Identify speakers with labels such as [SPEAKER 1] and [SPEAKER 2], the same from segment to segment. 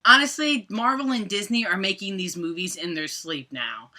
[SPEAKER 1] Honestly, Marvel and Disney are making these movies in their sleep now.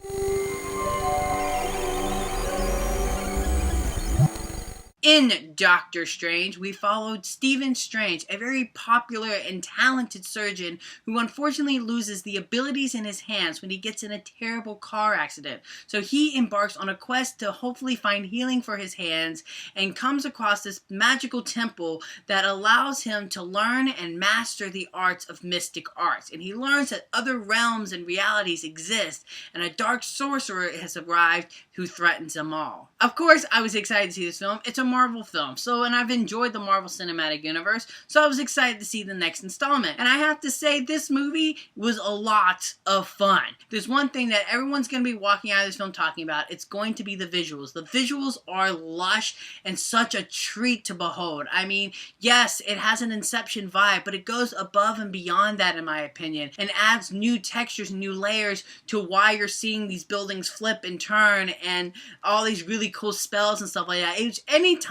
[SPEAKER 1] In Doctor Strange, we followed Stephen Strange, a very popular and talented surgeon who unfortunately loses the abilities in his hands when he gets in a terrible car accident. So he embarks on a quest to hopefully find healing for his hands and comes across this magical temple that allows him to learn and master the arts of mystic arts. And he learns that other realms and realities exist, and a dark sorcerer has arrived who threatens them all. Of course, I was excited to see this film. It's a Marvel film, and I've enjoyed the Marvel Cinematic Universe, so I was excited to see the next installment. And I have to say, this movie was a lot of fun. There's one thing that everyone's going to be walking out of this film talking about. It's going to be the visuals. The visuals are lush and such a treat to behold. I mean, yes, it has an Inception vibe, but it goes above and beyond that, in my opinion, and adds new textures and new layers to why you're seeing these buildings flip and turn and all these really cool spells and stuff like that. Anytime,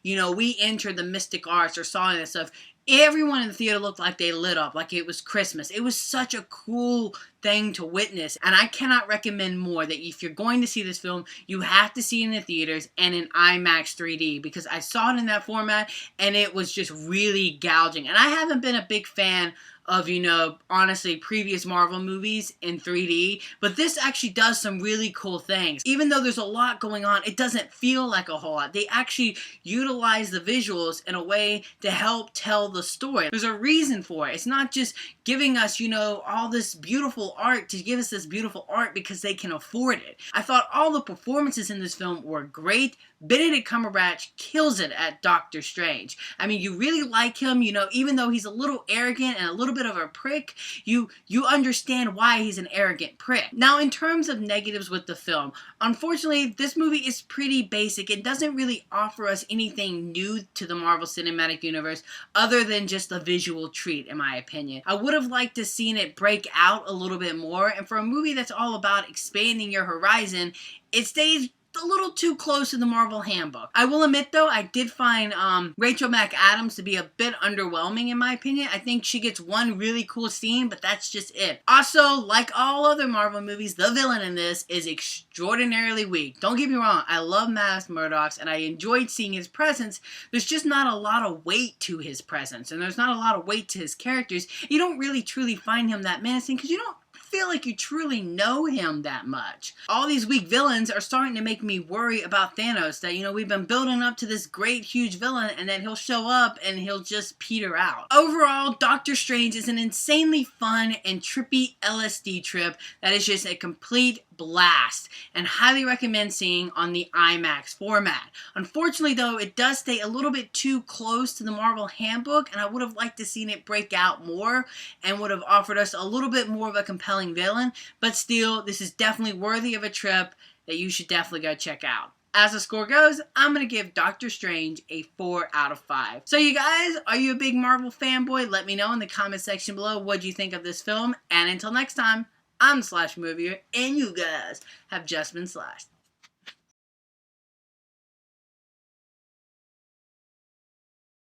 [SPEAKER 1] we entered the mystic arts or saw this stuff, everyone in the theater looked like they lit up, like it was Christmas. It was such a cool thing to witness, and I cannot recommend more that if you're going to see this film, you have to see it in the theaters and in IMAX 3D, because I saw it in that format and it was just really gouging. And I haven't been a big fan of, honestly, previous Marvel movies in 3D, but this actually does some really cool things. Even though there's a lot going on, it doesn't feel like a whole lot. They actually utilize the visuals in a way to help tell the story. There's a reason for it. It's not just giving us, all this beautiful art to give us this beautiful art because they can afford it. I thought all the performances in this film were great. Benedict Cumberbatch kills it at Doctor Strange. I mean, you really like him, even though he's a little arrogant and a little bit of a prick, you understand why he's an arrogant prick. Now, in terms of negatives with the film, unfortunately, this movie is pretty basic. It doesn't really offer us anything new to the Marvel Cinematic Universe other than just a visual treat, in my opinion. I would have liked to seen it break out a little bit more, and for a movie that's all about expanding your horizon, it stays a little too close to the Marvel Handbook. I will admit, though, I did find Rachel McAdams to be a bit underwhelming, in my opinion. I think she gets one really cool scene, but that's just it. Also, like all other Marvel movies, the villain in this is extraordinarily weak. Don't get me wrong, I love Matt Murdock, and I enjoyed seeing his presence. There's just not a lot of weight to his presence, and there's not a lot of weight to his characters. You don't really truly find him that menacing, because you don't feel like you truly know him that much. All these weak villains are starting to make me worry about Thanos, that, we've been building up to this great, huge villain, and then he'll show up and he'll just peter out. Overall, Doctor Strange is an insanely fun and trippy LSD trip that is just a complete blast, and highly recommend seeing on the IMAX format. Unfortunately, though, it does stay a little bit too close to the Marvel Handbook, and I would have liked to seen it break out more and would have offered us a little bit more of a compelling villain, but still, this is definitely worthy of a trip that you should definitely go check out. As the score goes, I'm going to give Doctor Strange a 4 out of 5. So you guys, are you a big Marvel fanboy? Let me know in the comment section below what you think of this film, and until next time, I'm Slash Movier, and you guys have just been slashed.